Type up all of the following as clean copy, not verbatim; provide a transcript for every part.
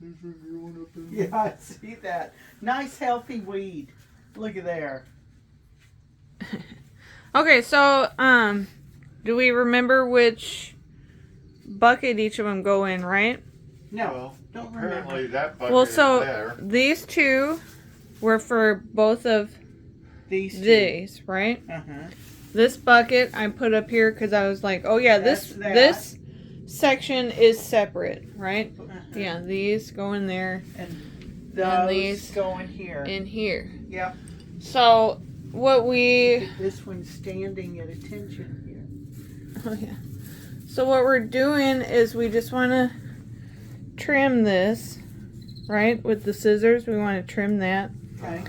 These are growing up in Yeah, I see that. Nice healthy weed. Look at there. Okay, so do we remember which bucket each of them go in, right? No, Well, don't apparently remember. that bucket Well, is so there. these two were for both of These two. these, right? Uh-huh. This bucket I put up here because I was like, oh yeah, That's this section is separate, right? Uh-huh. Yeah, these go in there And and those these go in here. in here. Yep. So what we This one's standing at attention oh yeah. So what we're doing is we just want to trim this, right? With the scissors, we want to trim that here. Okay.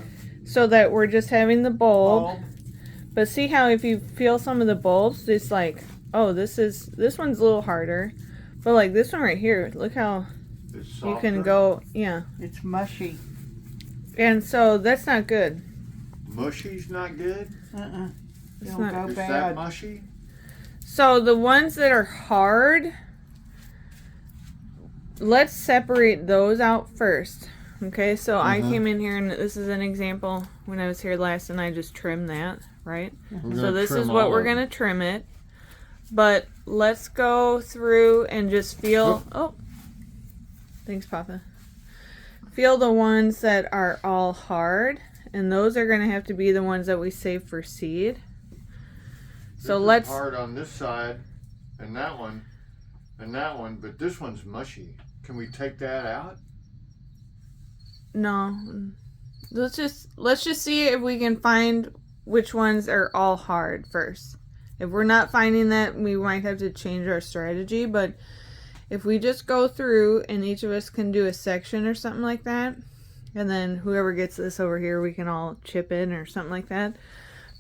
so that we're just having the bulb. Bulb. But see how if you feel some of the bulbs, it's like, oh, this one's a little harder. But like this one right here, look how It's you softer. can go, yeah. It's mushy. And so that's not good. Mushy's not good? Uh-uh. It's Don't not- go Is that bad. mushy? So the ones that are hard, let's separate those out first. Okay, so I came in here and this is an example when I was here last and I just trimmed that, right? So this is what we're going to trim it. But let's go through and just feel, oh, thanks Papa. Feel the ones that are all hard, and those are going to have to be the ones that we save for seed. So This let's is hard on this side, and that one, but this one's mushy. Can we take that out? no. Let's just see if we can find which ones are all hard first. If we're not finding that, we might have to change our strategy, but if we just go through and each of us can do a section or something like that, and then whoever gets this over here, we can all chip in or something like that.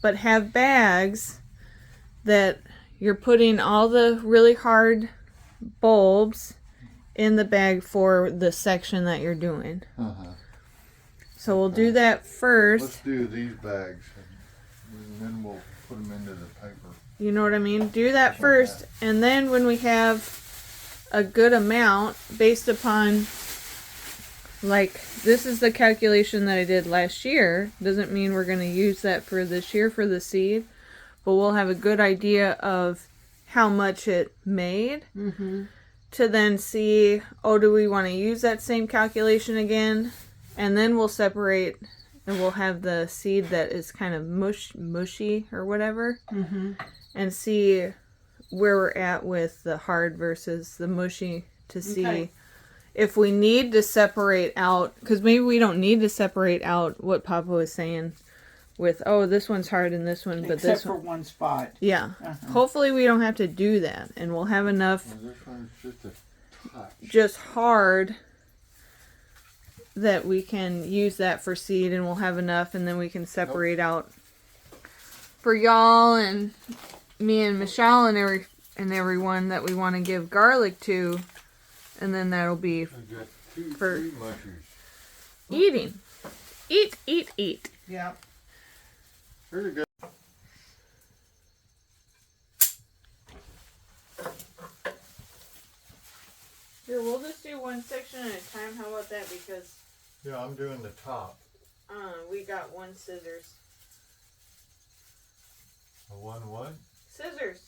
But have bags that you're putting all the really hard bulbs in the bag for the section that you're doing. So we'll do that first. Let's do these bags, and then we'll put them into the paper. You know what I mean? Do that first, and then when we have a good amount based upon, like, this is the calculation that I did last year. Doesn't mean we're going to use that for this year for the seed, but we'll have a good idea of how much it made to then see, oh, do we want to use that same calculation again? And then we'll separate and we'll have the seed that is kind of mushy or whatever. And see where we're at with the hard versus the mushy to see if we need to separate out, because maybe we don't need to separate out what Papa was saying with, oh, this one's hard and this one, but Except this for one. one spot. Yeah. Hopefully we don't have to do that, and we'll have enough Well, this one's just a touch. just hard that we can use that for seed, and we'll have enough, and then we can separate out for y'all and me and Michelle and everyone that we want to give garlic to, and then that'll be I got two, For- three mushies. eating. Eat. Yeah. Here's a good. Here, we'll just do one section at a time. How about that? Because Yeah, I'm doing the top. we got one scissors. A one what? Scissors.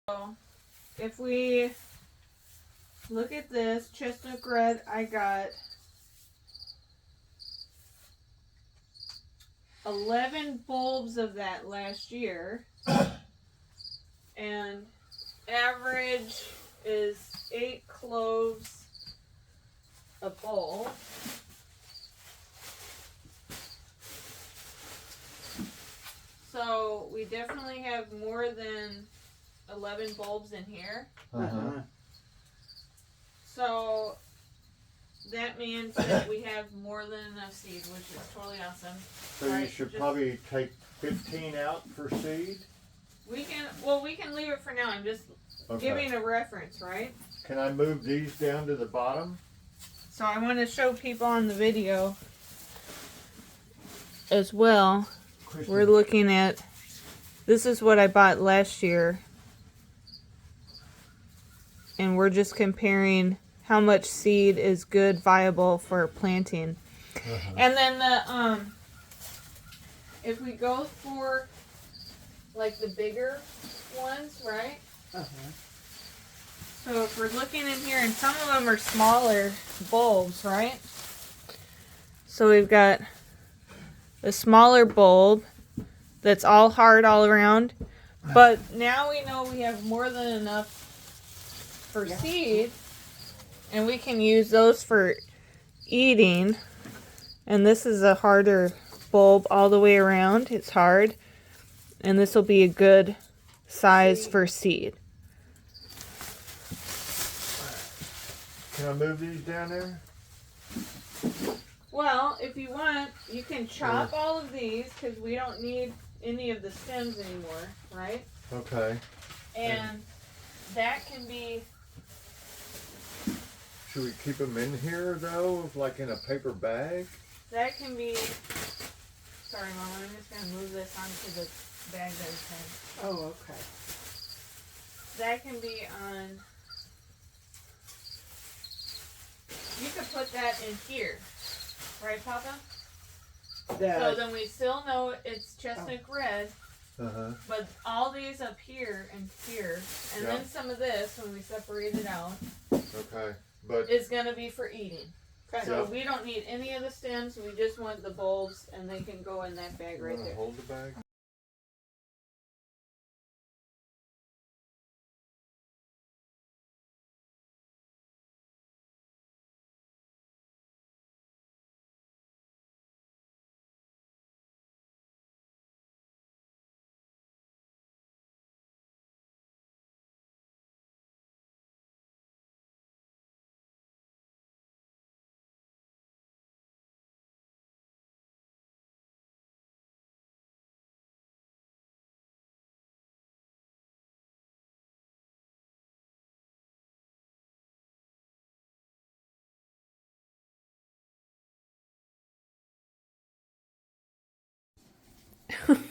So, if we look at this Chesnok Red, I got 11 bulbs of that last year, and average is 8 cloves a bulb. So we definitely have more than 11 bulbs in here. Uh-huh. So that man said we have more than enough seed, which is totally awesome. So you Alright, should just- probably take 15 out for seed. We can leave it for now. I'm just Okay. giving a reference, right? Can I move these down to the bottom? So I want to show people on the video as well. Kristin, We're looking at, this is what I bought last year. And we're just comparing how much seed is good, viable for planting. And then the, if we go for like the bigger ones, right? So if we're looking in here, and some of them are smaller bulbs, right? So we've got a smaller bulb that's all hard all around. But now we know we have more than enough for seed. And we can use those for eating. And this is a harder bulb all the way around. It's hard. And this will be a good size for seed. Can I move these down there? Well, if you want, you can chop all of these because we don't need any of the stems anymore, right? Okay. And that can be, Should we keep them in here though, like in a paper bag? sorry Mama, I'm just going to move this onto the bag that it's in. Oh, okay. That can be on, you could put that in here, right Papa? So then we still know it's Chesnok Red, but all these up here and here, and then some of this, when we separate it out, Okay. But is going to be for eating. So Yep. we don't need any of the stems, we just want the bulbs, and they can go in that bag you right wanna there. hold the bag?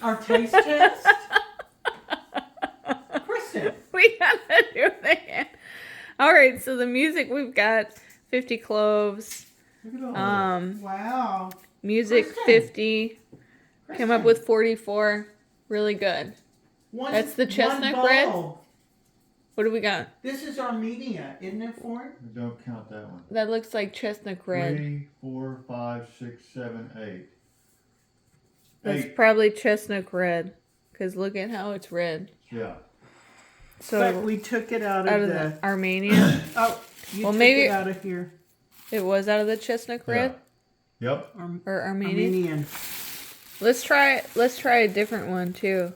Our taste test. Kristin. We gotta do it again. Alright, so the music we've got 50 cloves. Look at all Wow. Music Kristin. 50. Came up Kristin. with 44. Really good. That's the Chesnok Red? bulb. What do we got? This is Armenia, isn't it, Ford? Don't count that one. That looks like Chesnok Red. 3, 4, 5, 6, 7, 8. That's 8. probably Chesnok Red. Because look at how it's red. Yeah. So But we took it out out of of the. the Armenian. Oh, you Well, took maybe- it out of here. It was out of the Chesnok Red Yep. or Armenian. Armenian. Let's try a different one too.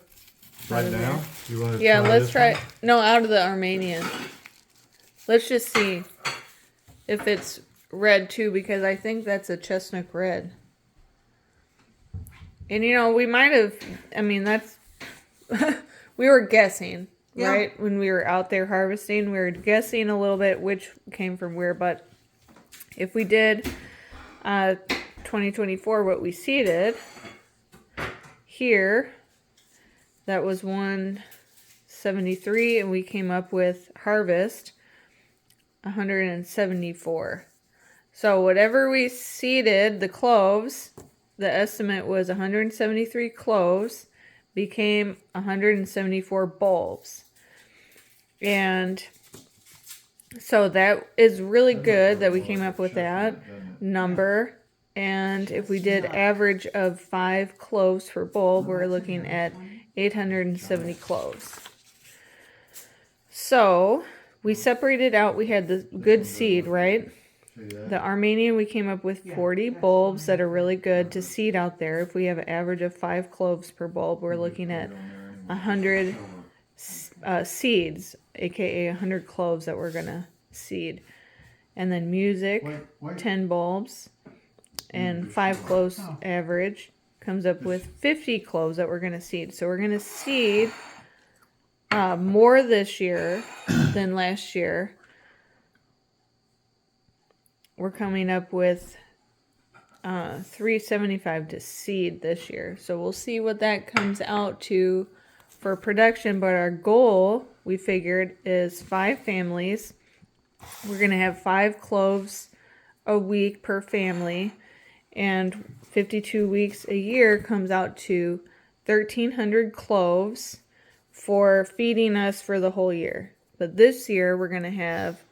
Right of now? You want to Yeah, let's this try. one? No, out of the Armenian. Let's just see if it's red too, because I think that's a Chesnok Red. And you know, we might have. I mean, that's we were guessing, Yeah. right? When we were out there harvesting, we were guessing a little bit which came from where. But if we did 2024, what we seeded here. That was 173, and we came up with harvest 174. So whatever we seeded, the cloves, the estimate was 173 cloves became 174 bulbs. And so that is really good that we came up with that number. And if we did average of 5 cloves per bulb, we're looking at 870 cloves. So we separated out, we had the good seed, right? The Armenian, we came up with 40 bulbs that are really good to seed out there. If we have an average of 5 cloves per bulb, we're looking at 100 seeds, aka 100 cloves that we're gonna seed. and then music, Wait. 10 bulbs, and 5 cloves average comes up with 50 cloves that we're going to seed. So we're going to seed more this year than last year. We're coming up with $3.75 to seed this year. So we'll see what that comes out to for production. But our goal, we figured, is 5 families. We're going to have 5 cloves a week per family. And 52 weeks a year comes out to 1,300 cloves for feeding us for the whole year. But this year we're going to have,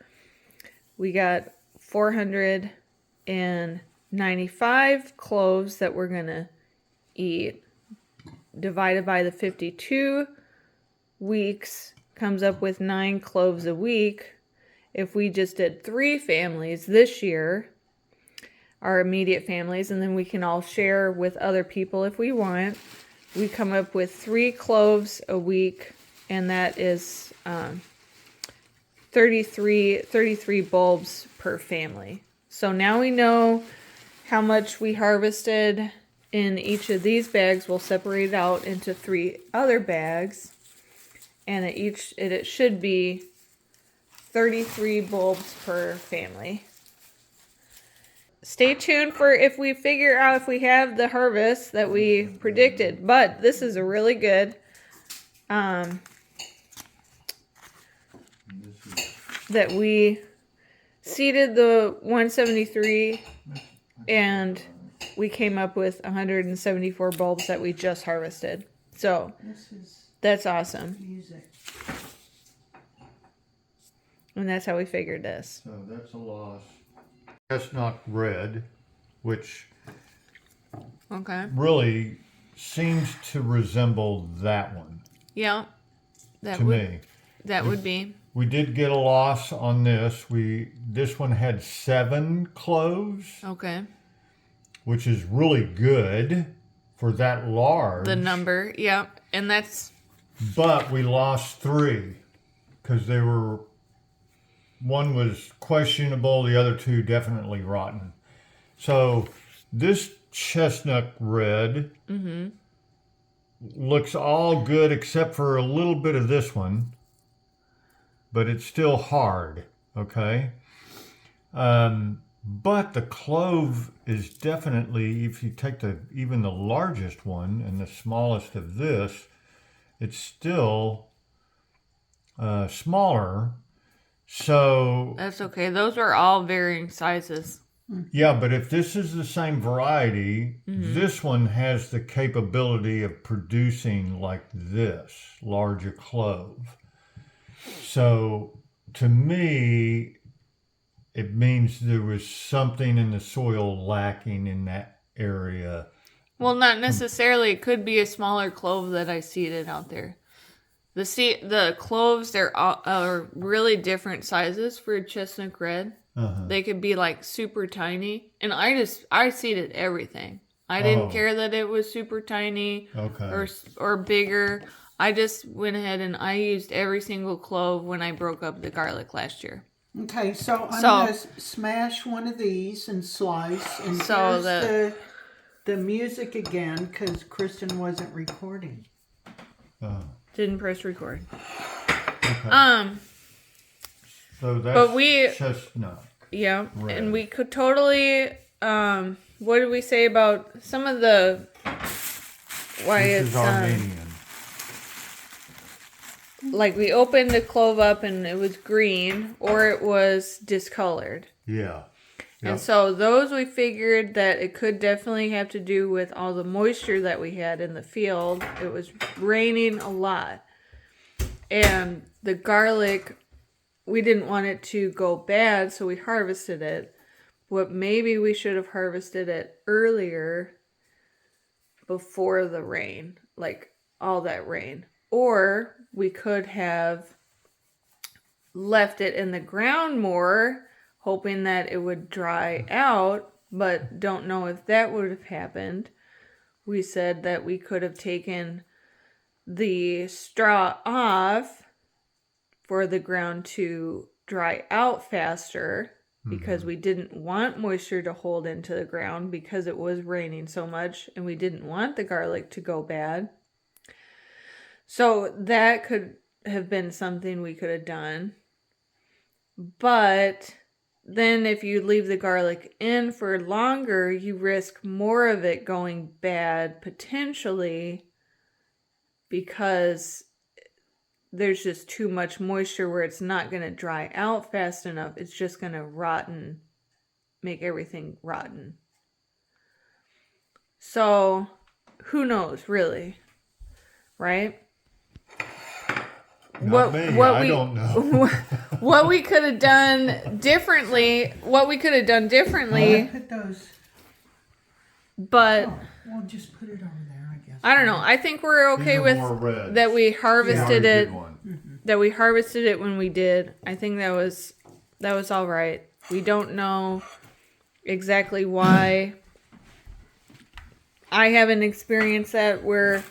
we got 495 cloves that we're going to eat. Divided by the 52 weeks comes up with 9 cloves a week. If we just did 3 families this year, our immediate families, and then we can all share with other people if we want, we come up with 3 cloves a week, and that is 33 bulbs per family. So now we know how much we harvested in each of these bags. We'll separate it out into 3 other bags, and it should be 33 bulbs per family. Stay tuned for if we figure out if we have the harvest that we predicted. But this is a really good that we seeded the 173 and we came up with 174 bulbs that we just harvested. So that's awesome. Music. And that's how we figured this. So that's a loss. Chesnok Red, which really seems to resemble that one. Yeah. To me. That would be. We did get a loss on this. This one had 7 cloves. Okay. Which is really good for that large. The number, yeah. And that's. But we lost 3 because they were. One was questionable, the other 2 definitely rotten. So this Chesnok Red looks all good except for a little bit of this one, but it's still hard, okay? But the clove is definitely, if you take even the largest one and the smallest of this, it's still smaller. So that's okay. Those are all varying sizes. Yeah, but if this is the same variety, this one has the capability of producing like this, larger clove. So to me, it means there was something in the soil lacking in that area. Well, not necessarily. It could be a smaller clove that I seeded out there. The cloves, are really different sizes for Chesnok Red. They could be like super tiny. And I seeded everything. I didn't care that it was super tiny or bigger. I just went ahead and I used every single clove when I broke up the garlic last year. Okay, so I'm going to smash one of these and slice. And so here's the music again because Kristin wasn't recording. Didn't press record. Okay. So that's Chesnok. Yeah, Red. And we could totally. What did we say about some of the? Why this it's is Armenian. Like we opened the clove up and it was green or it was discolored. Yeah. Yep. And so those we figured that it could definitely have to do with all the moisture that we had in the field. It was raining a lot. And the garlic, we didn't want it to go bad, so we harvested it. But maybe we should have harvested it earlier before the rain, like all that rain. Or we could have left it in the ground more, hoping that it would dry out, but don't know if that would have happened. We said that we could have taken the straw off for the ground to dry out faster because we didn't want moisture to hold into the ground because it was raining so much and we didn't want the garlic to go bad. So that could have been something we could have done. But then if you leave the garlic in for longer, you risk more of it going bad potentially because there's just too much moisture where it's not going to dry out fast enough. It's just going to rotten, make everything rotten. So who knows, really, right? Not me. I don't know. What we could have done differently. Put those. But We'll just put it over there, I guess. I don't know. I think we're okay with that. We harvested it. That we harvested it when we did. I think that was all right. We don't know exactly why. I haven't experienced that where,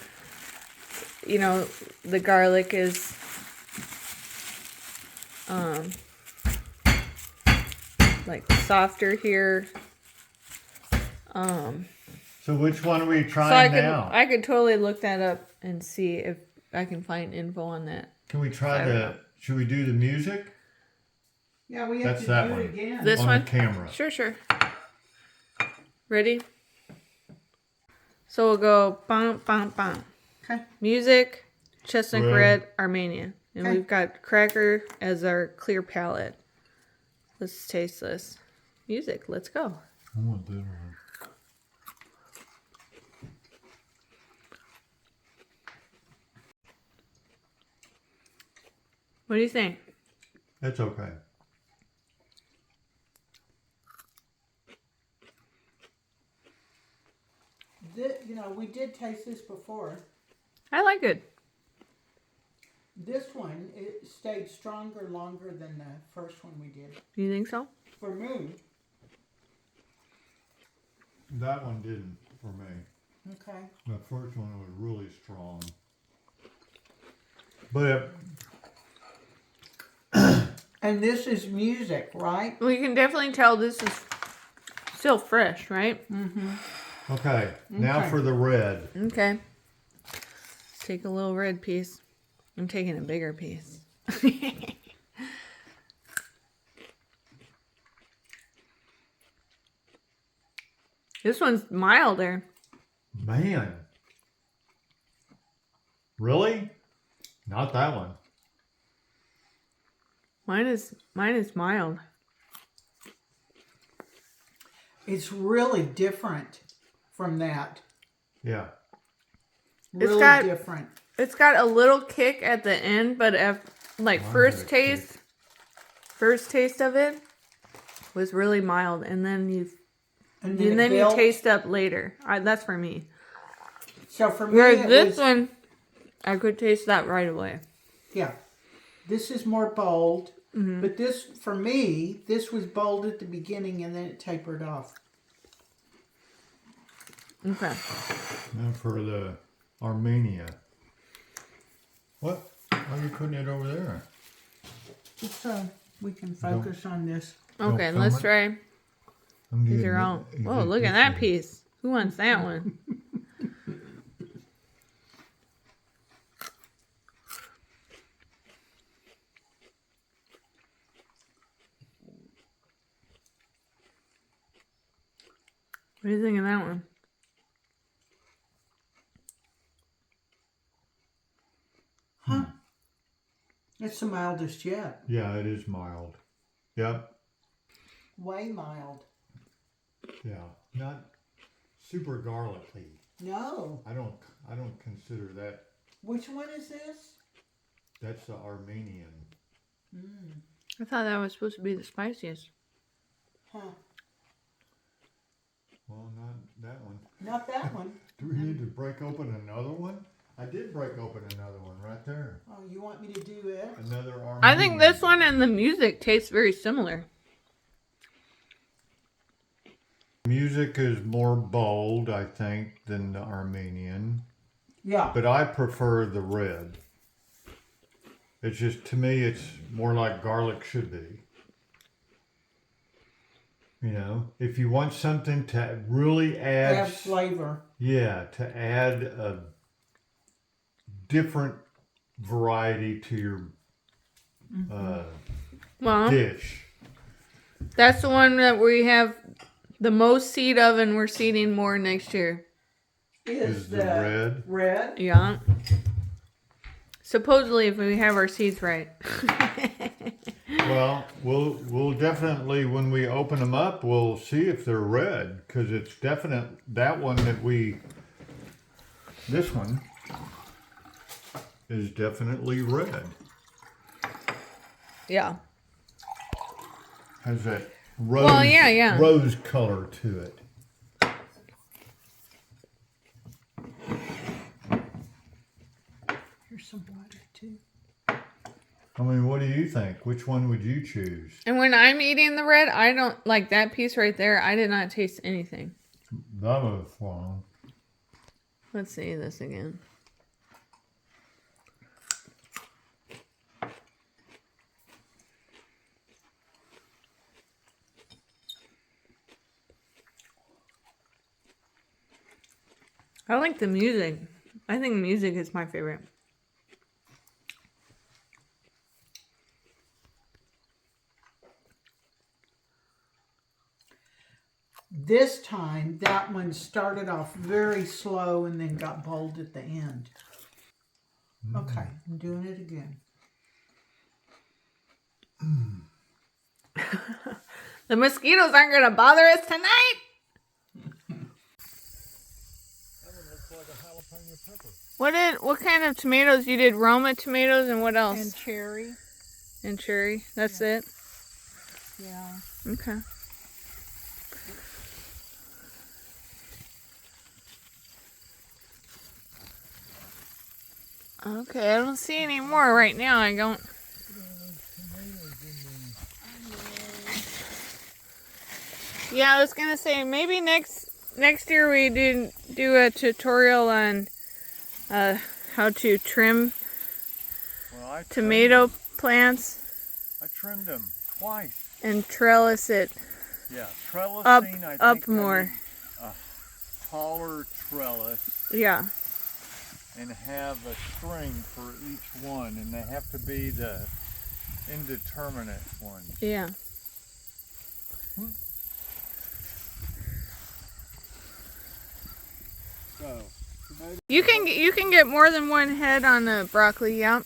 you know, the garlic is like softer here. So which one are we trying now? I could totally look that up and see if I can find info on that. Can we try should we do the music? Yeah, we have That's to that do one. it again. This On one? the camera. Sure. Ready? So we'll go bam, bam, bam. Okay. Music, Chesnok Red, Armenian. And Okay. we've got cracker as our clear palette. Let's taste this. Music, let's go. I want that one. What do you think? It's okay. You know, we did taste this before. I like it. This one, it stayed stronger longer than the first one we did. Do you think so? For me. That one didn't for me. Okay. The first one was really strong. But And this is music, right? We can definitely tell this is still fresh, right? Mm-hmm. okay, now Okay. for the red. Okay. Take a little red piece. I'm taking a bigger piece. This one's milder. Man. Really? Not that one. Mine is mild. It's really different from that. Yeah. Really got- different. It's got a little kick at the end, but first taste of it was really mild, and then you taste up later. That's for me. So for me, Whereas it this was, one, I could taste that right away. yeah, this is more bold. Mm-hmm. But this, for me, this was bold at the beginning and then it tapered off. Okay. Now for the Armenia. What? Why are you putting it over there? Just so we can focus on this. Okay, film let's it? try. I'm These getting are it. all. You Whoa, get look at this that one. piece. Who wants that one? What do you think of that one? Huh? It's the mildest yet. Yeah, it is mild. Yep. Way mild. Yeah. Not super garlicky. No. I don't consider that. Which one is this? That's the Armenian. I thought that was supposed to be the spiciest. Huh. Well, not that one. Not that one. Do we need to break open another one? I did break open another one right there. Oh, you want me to do it? Another Armenian. I think this one and the music taste very similar. Music is more bold, I think, than the Armenian. Yeah. But I prefer the red. It's just, to me, it's more like garlic should be. You know, if you want something to really add flavor. Yeah, to add a different variety to your dish. That's the one that we have the most seed of, and we're seeding more next year. Is the red? Red? Yeah. Supposedly, if we have our seeds right. Well, we'll definitely, when we open them up, we'll see if they're red, because it's definite. That one this one is definitely red. Yeah. Has that rose, rose color to it. Here's some water too. I mean, what do you think? Which one would you choose? And when I'm eating the red, I don't like that piece right there. I did not taste anything. That was fun. Let's see this again. I like the music. I think music is my favorite. This time, that one started off very slow and then got bold at the end. Okay, I'm doing it again. The mosquitoes aren't going to bother us tonight. What kind of tomatoes? You did Roma tomatoes and what else? And cherry. And cherry. That's it? Yeah. Okay. Okay, I don't see any more right now. I don't. Yeah, I was gonna say maybe next year we do a tutorial on how to trim tomato plants. I trimmed them twice. And trellis it. Yeah, trellising. Up more. A taller trellis. Yeah. And have a string for each one, and they have to be the indeterminate ones. Yeah. So, you can get more than one head on the broccoli. Yep.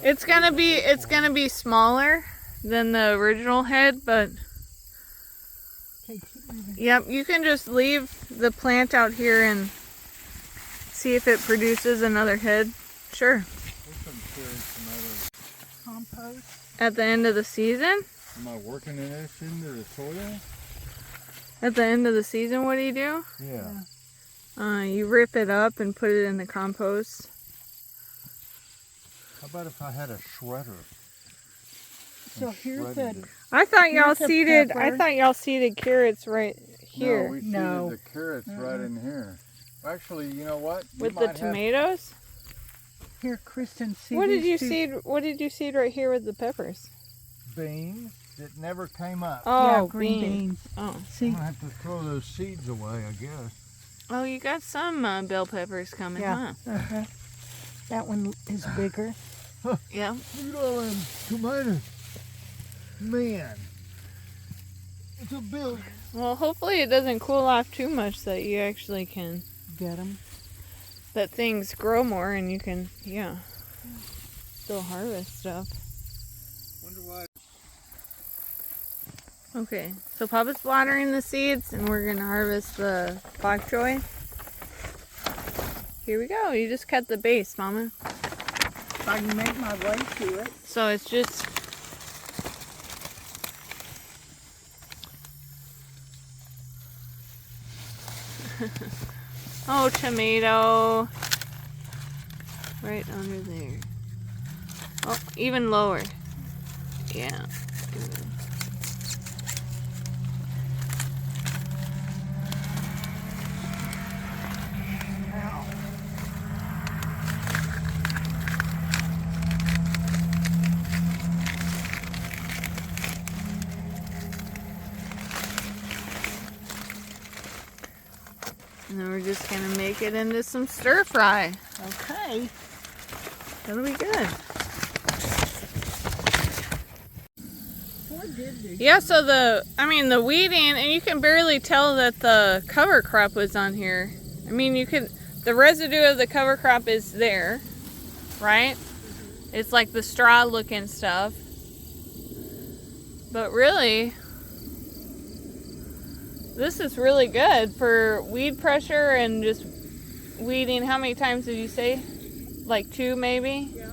It's gonna be smaller than the original head, but yep, you can just leave the plant out here and see if it produces another head. Sure. Compost. At the end of the season? Am I working in this into the soil? At the end of the season, what do you do? Yeah. You rip it up and put it in the compost. How about if I had a shredder? So here's the. I thought y'all seeded carrots right here. No, we seeded the carrots right in here. Actually, you know what? With the tomatoes? Here, Kristin, see. What did you seed? What did you seed right here with the peppers? Beans that never came up. Oh, yeah, green beans. Oh, see. I'm gonna have to throw those seeds away, I guess. Oh, you got some bell peppers coming, huh? That one is bigger. Yeah. Look at all them tomatoes. Man, it's a big. Well, hopefully it doesn't cool off too much that you actually can get them. That things grow more and you can, still harvest stuff. Wonder why. Okay, so Papa's watering the seeds and we're gonna harvest the bok choy. Here we go. You just cut the base, Mama. If I can make my way to it. So it's just oh, tomato. Right under there. Oh, even lower. Yeah. And we're just going to make it into some stir fry. Okay. That'll be good. Yeah, so the weeding, and you can barely tell that the cover crop was on here. I mean, the residue of the cover crop is there, right? It's like the straw looking stuff. But really, this is really good for weed pressure and just weeding. How many times did you say? Like 2 maybe? Yeah.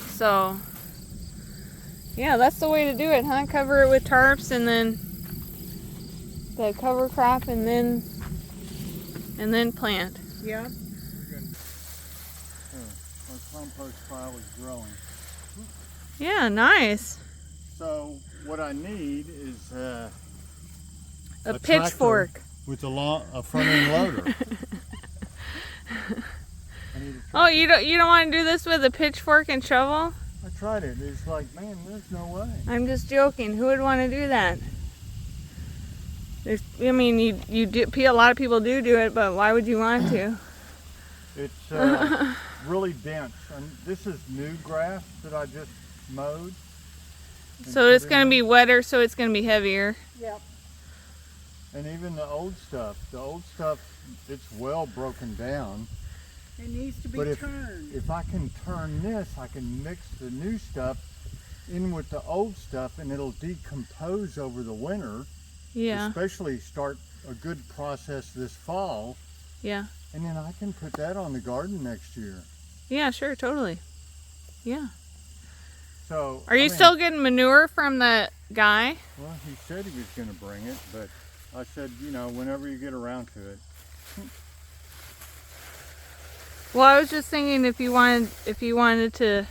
So, yeah, that's the way to do it, huh? Cover it with tarps and then the cover crop and then plant. Yeah. Our compost pile is growing. Yeah, nice. So what I need is A tractor pitchfork. with a front end loader. Oh, you don't want to do this with a pitchfork and shovel? I tried it. It's like, man, there's no way. I'm just joking. Who would want to do that? A lot of people do it, but why would you want to? It's really dense. And this is new grass that I just mowed. So it's going to be wetter, so it's going to be heavier. Yep. And even the old stuff, it's well broken down. It needs to be But turned. if I can turn this, I can mix the new stuff in with the old stuff, and it'll decompose over the winter. Yeah. Especially start a good process this fall. Yeah. And then I can put that on the garden next year. Yeah, sure, totally. Yeah. So Are you still getting manure from that guy? Well, he said he was going to bring it, but I said, whenever you get around to it. Well, I was just thinking if you wanted to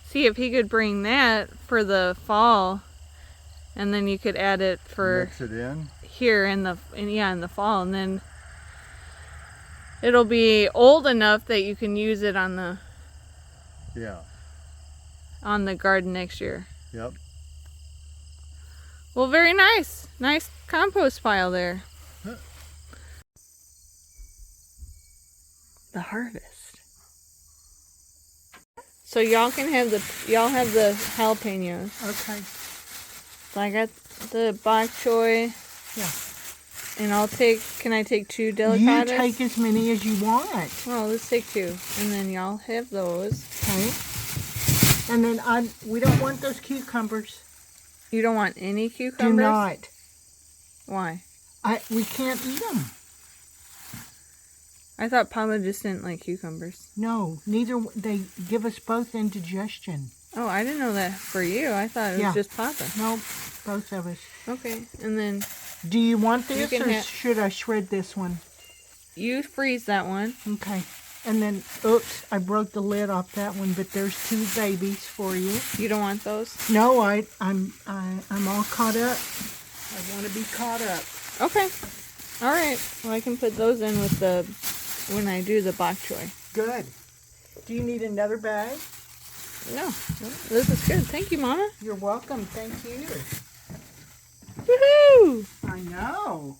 see if he could bring that for the fall, and then you could add it for Mix it in. here in the fall, and then it'll be old enough that you can use it on the garden next year. Yep. Well, very nice. Nice compost pile there. The harvest. So y'all have the jalapenos. Okay. So I got the bok choy. Yeah. And can I take 2 delicates? You take as many as you want. Well, let's take 2. And then y'all have those. Okay. And then we don't want those cucumbers. You don't want any cucumbers? Do not. Why? We can't eat them. I thought Papa just didn't like cucumbers. No, neither. They give us both indigestion. Oh, I didn't know that for you. I thought it was just Papa. No, both of us. Okay, and then... Do you want this, You or should I shred this one? You freeze that one. Okay. And then, oops, I broke the lid off that one, but there's 2 babies for you. You don't want those? No, I'm all caught up. I want to be caught up. Okay. All right. Well, I can put those in with when I do the bok choy. Good. Do you need another bag? No, this is good. Thank you, Mama. You're welcome. Thank you. Woohoo! I know.